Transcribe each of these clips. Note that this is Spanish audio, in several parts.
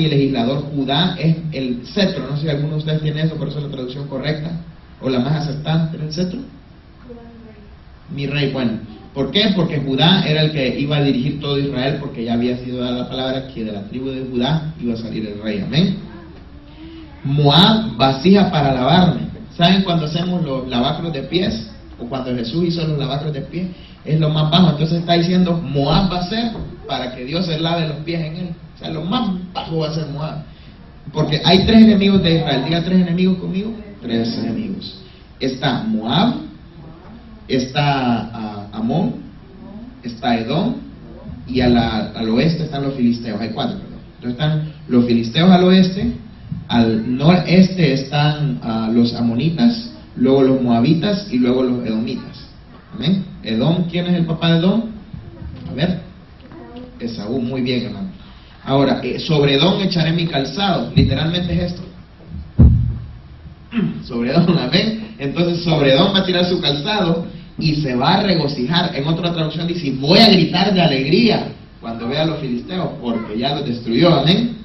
mi legislador. Judá es el cetro, no sé si alguno de ustedes tiene eso, por eso es la traducción correcta, o la más aceptante. ¿Era el cetro? Mi rey, bueno. ¿Por qué? Porque Judá era el que iba a dirigir todo Israel, porque ya había sido dada la palabra que de la tribu de Judá iba a salir el rey, amén. Moab, vasija para lavarme. ¿Saben cuando hacemos los lavacros de pies? O cuando Jesús hizo los lavacros de pies, es lo más bajo. Entonces está diciendo, Moab va a ser para que Dios se lave los pies en él. O sea, lo más bajo va a ser Moab. Porque hay 3 enemigos de Israel. Diga 3 enemigos conmigo. 3 enemigos. Está Moab, está Amón, está Edom, y al oeste están los filisteos. Hay 4, perdón. Entonces están los filisteos al oeste, al noreste están los amonitas, luego los moabitas y luego los edomitas. Amén. Edom, ¿quién es el papá de Edom? A ver, Esaú. Muy bien, hermano. Ahora, sobre Edom echaré mi calzado. Literalmente es esto. Sobre Edom, amén. Entonces sobre Edom va a tirar su calzado y se va a regocijar. En otra traducción dice, voy a gritar de alegría cuando vea a los filisteos, porque ya los destruyó, amén.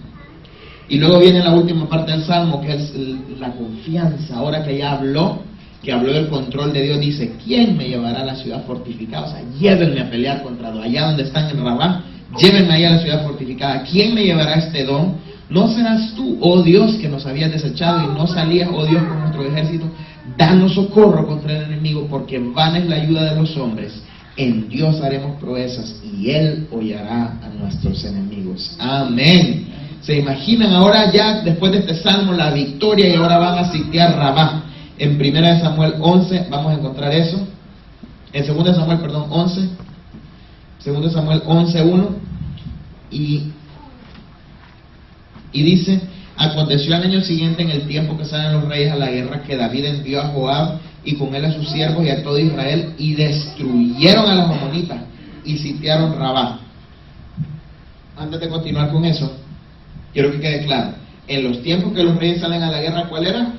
Y luego viene la última parte del Salmo, que es la confianza. Ahora que ya habló, del control de Dios, dice, ¿quién me llevará a la ciudad fortificada? O sea, llévenme a pelear contra Edom, allá donde están en Rabá, llévenme allá a la ciudad fortificada. ¿Quién me llevará a este Edom? ¿No serás tú, oh Dios, que nos habías desechado y no salías, oh Dios, con nuestro ejército? Danos socorro contra el enemigo, porque vana es la ayuda de los hombres. En Dios haremos proezas y Él hollará a nuestros enemigos. Amén. ¿Se imaginan ahora ya, después de este salmo, la victoria, y ahora van a sitiar Rabá? En 1 Samuel 11 vamos a encontrar eso. En 2 Samuel, 11. 2 Samuel 11:1. Y dice, aconteció al año siguiente, en el tiempo que salen los reyes a la guerra, que David envió a Joab y con él a sus siervos y a todo Israel, y destruyeron a los amonitas y sitiaron Rabá. Antes de continuar con eso, quiero que quede claro, en los tiempos que los reyes salen a la guerra, ¿cuál era?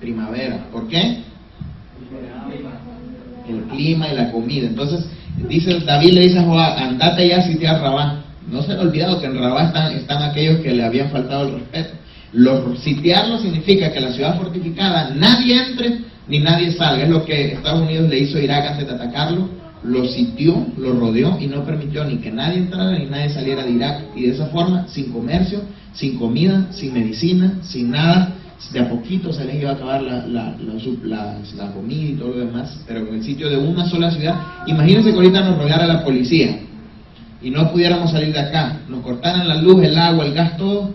Primavera. ¿Por qué? El clima y la comida. Entonces, David le dice a Joab, andate ya a sitiar Rabá. No se han olvidado que en Rabá están aquellos que le habían faltado el respeto. Sitiarlo significa que la ciudad fortificada nadie entre ni nadie salga. Es lo que Estados Unidos le hizo a Irak antes de atacarlo. Lo sitió, lo rodeó y no permitió ni que nadie entrara ni nadie saliera de Irak. Y de esa forma, sin comercio, sin comida, sin medicina, sin nada, de a poquito se les iba a acabar la comida y todo lo demás. Pero en el sitio de una sola ciudad, imagínense que ahorita nos rodeara la policía y no pudiéramos salir de acá, nos cortaran la luz, el agua, el gas, todo.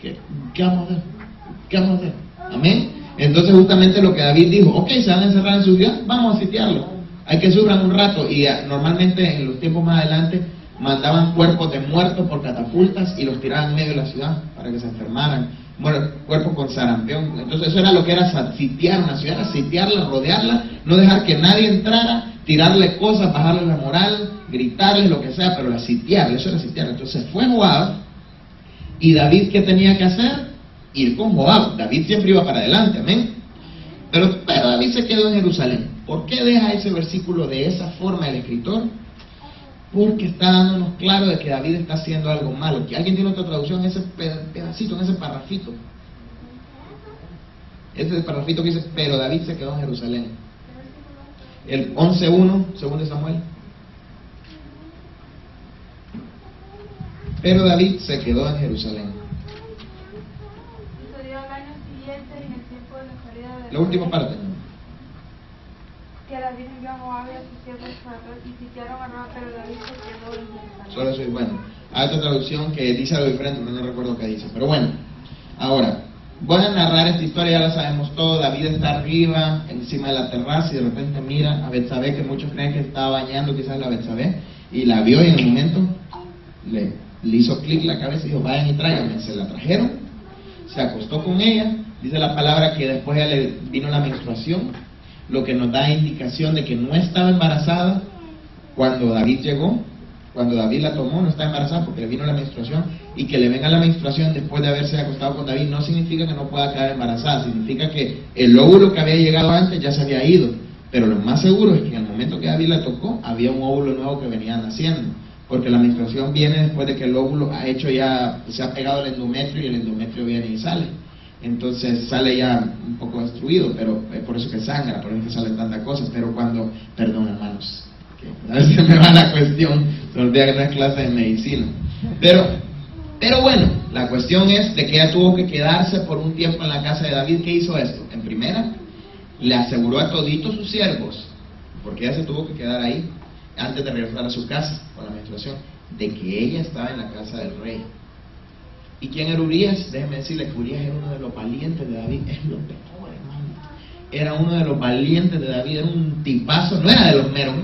¿Qué vamos a hacer? ¿Qué vamos a hacer? Amén. Entonces justamente lo que David dijo, ok, se van a encerrar en su ciudad, vamos a sitiarlo. Hay que sufran un rato. Y normalmente en los tiempos más adelante mandaban cuerpos de muertos por catapultas y los tiraban en medio de la ciudad para que se enfermaran. Bueno, cuerpos con sarampión. Entonces eso era lo que era sitiar una ciudad, sitiarla, rodearla, no dejar que nadie entrara, tirarle cosas, bajarle la moral, gritarle, lo que sea, pero sitiar, eso era sitiar. Entonces fue Joab, y David, ¿qué tenía que hacer? Ir con Joab. David siempre iba para adelante, amén. Pero David se quedó en Jerusalén. ¿Por qué deja ese versículo de esa forma el escritor? Porque está dándonos claro de que David está haciendo algo malo. ¿Alguien tiene otra traducción en ese pedacito, en ese parrafito? Ese parrafito que dice, pero David se quedó en Jerusalén. El 11:1, 2 Samuel. Pero David se quedó en Jerusalén. Sucedió al año siguiente, en el tiempo de la salida de La última parte. que David envió a Joab y a sus siervos y sitiaron a Rabá, pero David se quedó en Jerusalén. Solo soy bueno. Hay otra traducción que dice algo diferente, pero no recuerdo qué dice. Pero bueno, ahora voy a narrar esta historia, ya la sabemos todo. David está arriba, encima de la terraza, y de repente mira a Betsabé, que muchos creen que estaba bañando quizás la Betsabé, y la vio, y en el momento le hizo clic la cabeza y dijo, vayan y tráiganme. Se la trajeron, se acostó con ella. Dice la palabra que después ella le vino la menstruación, lo que nos da indicación de que no estaba embarazada cuando David llegó. Cuando David la tomó, no estaba embarazada porque le vino la menstruación. Y que le venga la menstruación después de haberse acostado con David no significa que no pueda quedar embarazada, significa que el óvulo que había llegado antes ya se había ido. Pero lo más seguro es que en el momento que David la tocó, había un óvulo nuevo que venía naciendo. porque la menstruación viene después de que el óvulo ha hecho ya, se ha pegado al endometrio y el endometrio viene y sale. Entonces sale ya un poco destruido, pero es por eso que sangra, por eso que salen tantas cosas. Pero cuando, perdón hermanos, que a veces se me va la cuestión, se olvida que no es clase de medicina. Pero bueno, la cuestión es de que ella tuvo que quedarse por un tiempo en la casa de David. ¿Qué hizo esto? En primera, le aseguró a toditos sus siervos, porque ella se tuvo que quedar ahí antes de regresar a su casa con la menstruación, de que ella estaba en la casa del rey. ¿Y quién era Urías? Déjenme decirle que Urías era uno de los valientes de David. Es lo peor, hermano. Era uno de los valientes de David, era un tipazo, no era de los meros,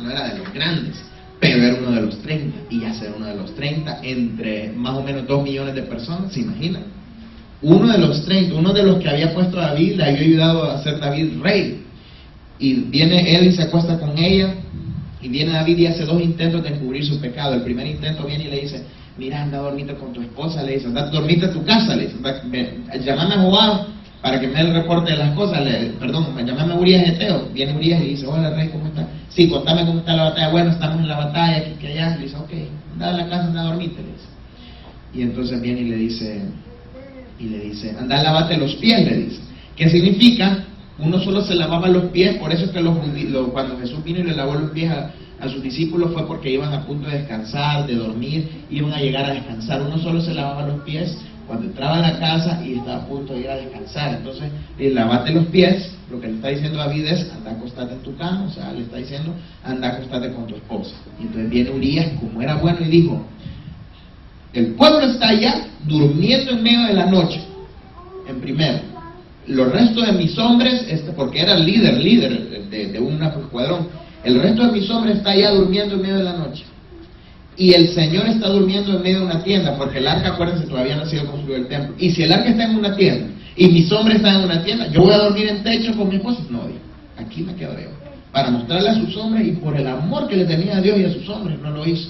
no era de los grandes, pero era uno de los 30, y ya ser uno de los 30 entre más o menos 2 millones de personas, ¿se imaginan? Uno de los 30, uno de los que había puesto a David, le había ayudado a hacer David rey. Y viene él y se acuesta con ella, y viene David y hace 2 intentos de encubrir su pecado. El primer intento viene y le dice: mira, anda a dormirte con tu esposa, le dice, anda a dormirte a tu casa, le dice, llámame a Joab para que me dé el reporte de las cosas, llámame a Urías Eteo. Viene Urías y dice: hola rey, ¿cómo está? Sí, contame cómo está la batalla. Bueno, estamos en la batalla, aquí que allá. Le dice: ok, anda a la casa, anda a dormirte, le dice. Y entonces viene y le dice, anda a lavarte los pies, le dice. ¿Qué significa? Uno solo se lavaba los pies, por eso es que cuando Jesús vino y le lavó los pies a sus discípulos fue porque iban a punto de descansar, de dormir, iban a llegar a descansar. Uno solo se lavaba los pies cuando entraba a la casa y estaba a punto de ir a descansar. Entonces, lavate los pies, lo que le está diciendo David es: anda a acostarte en tu cama, o sea, le está diciendo: anda a acostarte con tu esposa. Y entonces viene Urías, como era bueno, y dijo: el pueblo está allá durmiendo en medio de la noche, en primero. Los restos de mis hombres, porque era el líder de un escuadrón, el resto de mis hombres está allá durmiendo en medio de la noche. Y el Señor está durmiendo en medio de una tienda, porque el arca, acuérdense, todavía no ha sido construido el templo. Y si el arca está en una tienda, y mis hombres están en una tienda, ¿yo voy a dormir en techo con mi esposa? No, Dios, aquí me quedo yo. Para mostrarle a sus hombres, y por el amor que le tenía a Dios y a sus hombres, no lo hizo.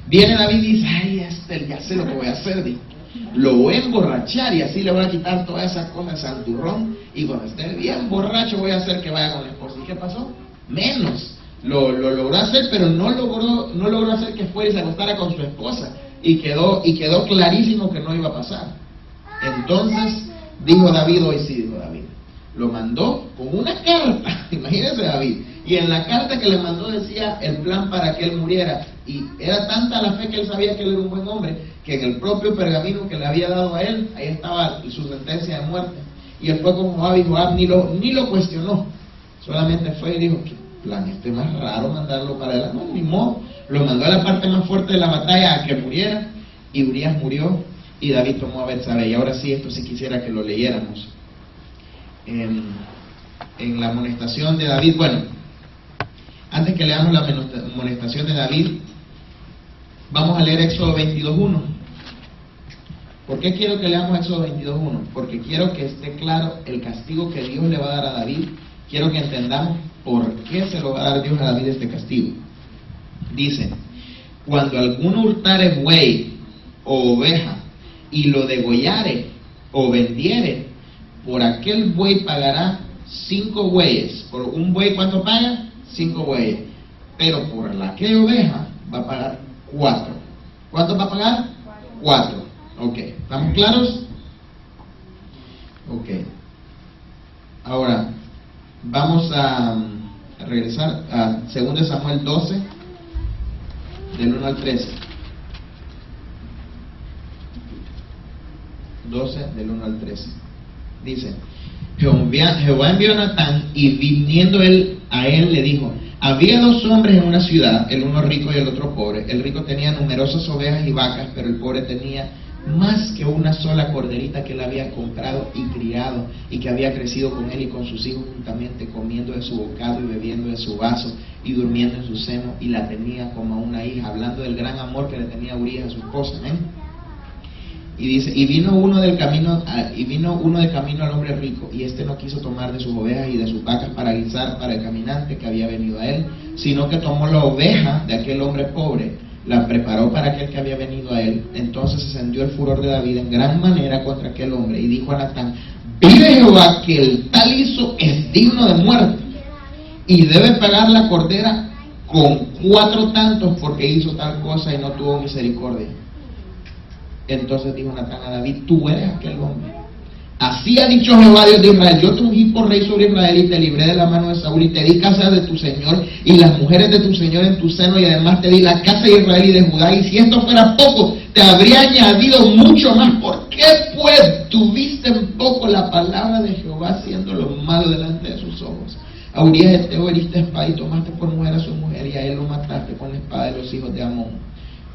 Viene David y dice: ay, ya sé lo que voy a hacer, dijo. Lo voy a emborrachar y así le voy a quitar todas esas cosas, santurrón, y cuando esté bien borracho voy a hacer que vaya con la esposa. ¿Y qué pasó? Menos. Lo logró hacer, pero no logró hacer que fuera y se acostara con su esposa, y quedó clarísimo que no iba a pasar. Entonces dijo David, lo mandó con una carta, imagínense David, y en la carta que le mandó decía el plan para que él muriera, y era tanta la fe que él sabía que él era un buen hombre, que en el propio pergamino que le había dado a él, ahí estaba su sentencia de muerte. Y él fue con Joab, y Joab ni lo cuestionó, solamente fue y dijo: ¿qué plan más raro mandarlo para adelante? No, ni modo. Lo mandó a la parte más fuerte de la batalla a que muriera, y Urías murió, y David tomó a Betsabé. Y ahora sí, esto sí quisiera que lo leyéramos en la amonestación de David. Bueno, antes que leamos la amonestación de David, vamos a leer Éxodo 22:1. ¿Por qué quiero que leamos Éxodo 22:1? Porque quiero que esté claro el castigo que Dios le va a dar a David. Quiero que entendamos por qué se lo va a dar Dios a David este castigo. Dice: cuando alguno hurtare buey o oveja y lo degollare o vendiere, por aquel buey pagará 5 bueyes. Por un buey, ¿cuánto paga? 5 bueyes. Pero por aquella oveja va a pagar 4. ¿Cuánto va a pagar? 4. Ok, ¿estamos claros? Ok. Ahora vamos a regresar a 2 Samuel 12, del 1 al 13. 12, del 1 al 13. Dice: Jehová envió a Natán, y viniendo a él le dijo: había 2 hombres en una ciudad, el uno rico y el otro pobre. El rico tenía numerosas ovejas y vacas, pero el pobre tenía más que una sola corderita que él había comprado y criado, y que había crecido con él y con sus hijos juntamente, comiendo de su bocado y bebiendo de su vaso y durmiendo en su seno, y la tenía como a una hija, hablando del gran amor que le tenía Urías a su esposa. Y dice: y vino uno de camino al hombre rico, y éste no quiso tomar de sus ovejas y de sus vacas para guisar para el caminante que había venido a él, sino que tomó la oveja de aquel hombre pobre, la preparó para aquel que había venido a él. Entonces encendió el furor de David en gran manera contra aquel hombre, y dijo a Natán: vive Jehová, que el tal hizo es digno de muerte, y debe pagar la cordera con 4 tantos porque hizo tal cosa y no tuvo misericordia. Entonces dijo Natán a David, tú eres aquel hombre. Así ha dicho Jehová Dios de Israel, yo te ungí por rey sobre Israel y te libré de la mano de Saúl y te di casa de tu señor y las mujeres de tu señor en tu seno y además te di la casa de Israel y de Judá, y si esto fuera poco te habría añadido mucho más. ¿Por qué pues tuviste en poco la palabra de Jehová haciendo lo malo delante de sus ojos? A Urías Heteo heriste espada y tomaste por mujer a su mujer y a él lo mataste con la espada de los hijos de Amón,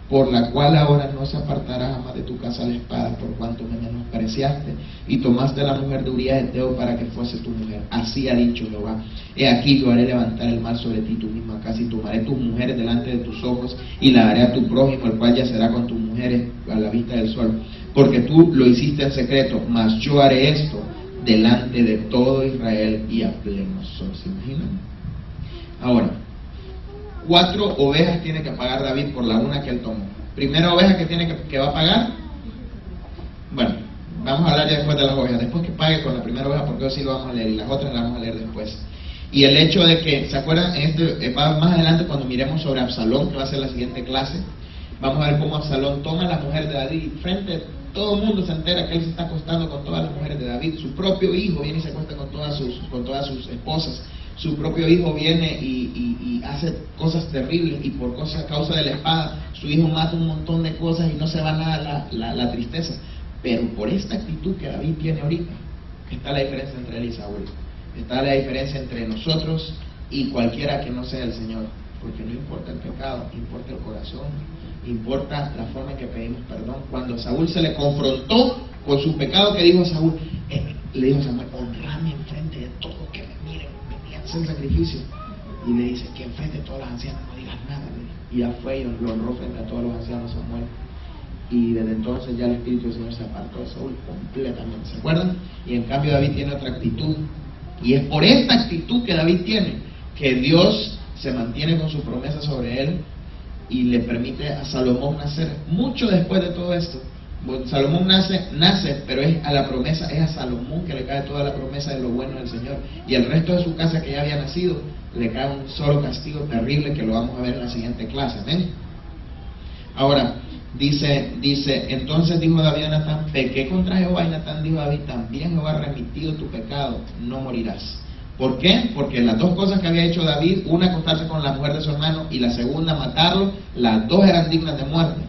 por la cual ahora no se apartará jamás de tu casa la espada, por cuanto me menospreciaste y tomaste a la mujer de Urías Heteo para que fuese tu mujer. Así ha dicho Jehová, he aquí yo haré levantar el mal sobre ti, tu misma casa, y tomaré tus mujeres delante de tus ojos y la daré a tu prójimo, el cual yacerá con tus mujeres a la vista del sol, porque tú lo hiciste en secreto, mas yo haré esto delante de todo Israel y a pleno sol. ¿Se imaginan? Ahora, 4 ovejas tiene que pagar David por la una que él tomó. Primera oveja que va a pagar. Bueno, vamos a hablar ya después de las ovejas. Después que pague con la primera oveja, porque hoy sí lo vamos a leer, y las otras las vamos a leer después. Y el hecho de que, ¿se acuerdan? Va más adelante cuando miremos sobre Absalón, que va a ser la siguiente clase. Vamos a ver cómo Absalón toma a la mujer de David y frente a todo el mundo se entera que él se está acostando con todas las mujeres de David. Su propio hijo viene y se acuesta con todas sus esposas. Su propio hijo viene y hace cosas terribles, y por causa de la espada su hijo mata un montón de cosas y no se va nada la tristeza. Pero por esta actitud que David tiene ahorita está la diferencia entre él y Saúl. Está la diferencia entre nosotros y cualquiera que no sea el Señor, porque no importa el pecado, importa el corazón, importa la forma en que pedimos perdón. Cuando Saúl se le confrontó con su pecado, que dijo Saúl, le dijo a Samuel, honrame enfrente de todo, que me miren, me hacen sacrificio. Y le dice que enfrente de todos los ancianos no digas nada. Y ya fue y lo honró frente a todos los ancianos Samuel. Y desde entonces ya el Espíritu del Señor se apartó de Saúl completamente. ¿Se acuerdan? Y en cambio David tiene otra actitud. Y es por esta actitud que David tiene que Dios se mantiene con su promesa sobre él y le permite a Salomón nacer mucho después de todo esto. Bueno, Salomón nace, pero es a Salomón que le cae toda la promesa de lo bueno del Señor, y el resto de su casa que ya había nacido le cae un solo castigo terrible que lo vamos a ver en la siguiente clase. ¿Ven? Ahora dice, entonces dijo David a Natán, pequé contra Jehová, y Natán dijo a David, también Jehová ha remitido tu pecado, no morirás. ¿Por qué? Porque las 2 cosas que había hecho David, una acostarse con la mujer de su hermano y la segunda matarlo, las 2 eran dignas de muerte.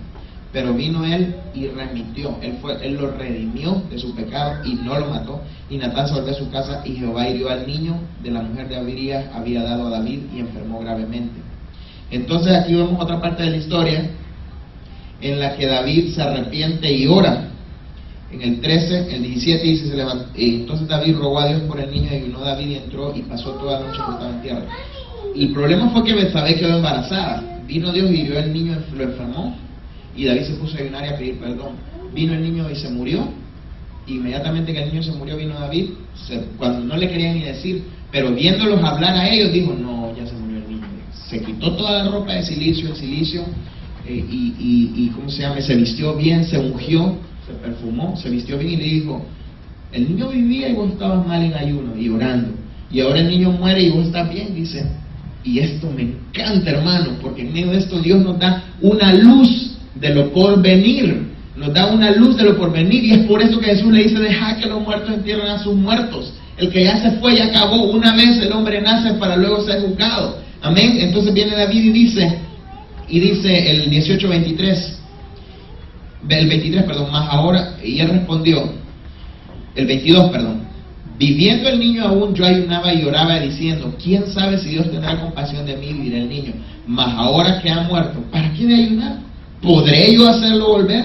Pero vino él y remitió, él lo redimió de su pecado y no lo mató. Y Natán se volvió a su casa, y Jehová hirió al niño de la mujer de Urías había dado a David, y enfermó gravemente. Entonces aquí vemos otra parte de la historia en la que David se arrepiente y ora. En el 13, el 17 dice, se levantó, entonces David rogó a Dios por el niño, y vino David y entró y pasó toda la noche acostado en tierra. El problema fue que Betsabé quedó embarazada. Vino Dios y hirió al niño, lo enfermó, y David se puso a ayunar y a pedir perdón. Vino el niño y se murió. Inmediatamente que el niño se murió, vino David, cuando no le querían ni decir, pero viéndolos hablar a ellos, dijo, no, ya se murió el niño. Se quitó toda la ropa de silicio, ¿cómo se llama? Se vistió bien, se ungió, se perfumó, se vistió bien, y le dijo, el niño vivía y vos estabas mal en ayuno y orando, y ahora el niño muere y vos estás bien. Dice, y esto me encanta, hermano, porque en medio de esto Dios nos da una luz de lo por venir, nos da una luz de lo por venir, y es por eso que Jesús le dice, deja que los muertos entierren a sus muertos. El que ya se fue ya acabó. Una vez el hombre nace para luego ser juzgado. Amén. Entonces viene David y dice el 18:23, el 23, perdón, más ahora, y él respondió, el 22, perdón, viviendo el niño aún, yo ayunaba y oraba diciendo, ¿quién sabe si Dios tendrá compasión de mí y dirá el niño? Mas ahora que ha muerto, ¿para qué de ayunar? ¿Podré yo hacerlo volver?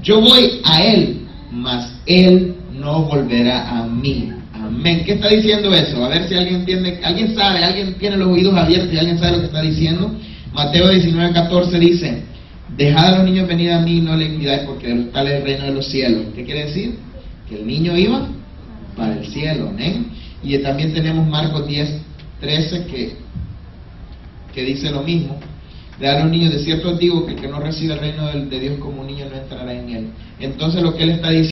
Yo voy a él, mas él no volverá a mí. Amén. ¿Qué está diciendo eso? A ver si alguien entiende, alguien sabe, alguien tiene los oídos abiertos y alguien sabe lo que está diciendo. Mateo 19:14 dice, dejad a los niños venir a mí y no le impidáis, porque de los tales es el reino de los cielos. ¿Qué quiere decir? Que el niño iba para el cielo. Amén. Y también tenemos Marcos 10:13 que dice lo mismo. Dejad a los niños, de cierto os digo que el que no recibe el reino de Dios como un niño no entrará en él. Entonces lo que él está diciendo